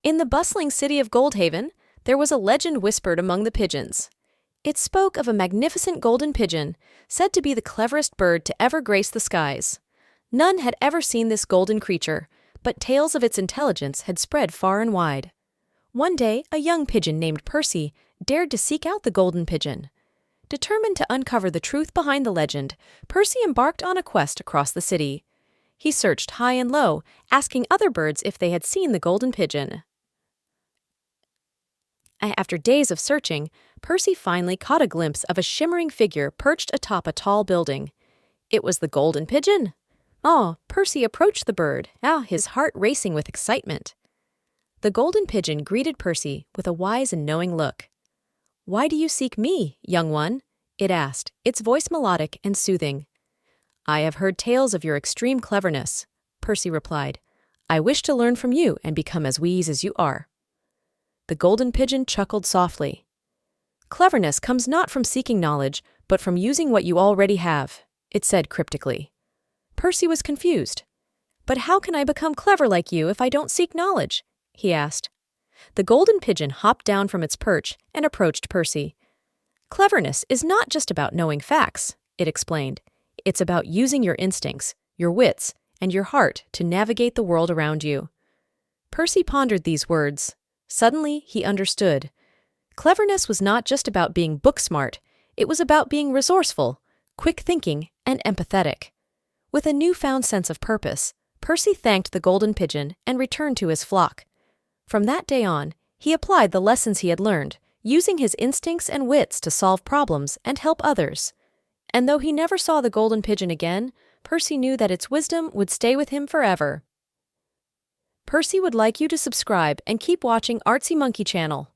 In the bustling city of Goldhaven, there was a legend whispered among the pigeons. It spoke of a magnificent golden pigeon, said to be the cleverest bird to ever grace the skies. None had ever seen this golden creature, but tales of its intelligence had spread far and wide. One day, a young pigeon named Percy dared to seek out the golden pigeon. Determined to uncover the truth behind the legend, Percy embarked on a quest across the city. He searched high and low, asking other birds if they had seen the golden pigeon. After days of searching, Percy finally caught a glimpse of a shimmering figure perched atop a tall building. It was the golden pigeon. Percy approached the bird, his heart racing with excitement. The golden pigeon greeted Percy with a wise and knowing look. "Why do you seek me, young one?" it asked, its voice melodic and soothing. "I have heard tales of your extreme cleverness," Percy replied. "I wish to learn from you and become as wise as you are." The golden pigeon chuckled softly. "Cleverness comes not from seeking knowledge, but from using what you already have," it said cryptically. Percy was confused. "But how can I become clever like you if I don't seek knowledge?" he asked. The golden pigeon hopped down from its perch and approached Percy. "Cleverness is not just about knowing facts," it explained. "It's about using your instincts, your wits, and your heart to navigate the world around you." Percy pondered these words. Suddenly, he understood. Cleverness was not just about being book-smart, it was about being resourceful, quick-thinking, and empathetic. With a newfound sense of purpose, Percy thanked the golden pigeon and returned to his flock. From that day on, he applied the lessons he had learned, using his instincts and wits to solve problems and help others. And though he never saw the golden pigeon again, Percy knew that its wisdom would stay with him forever. Percy would like you to subscribe and keep watching Artzy Monkey Channel.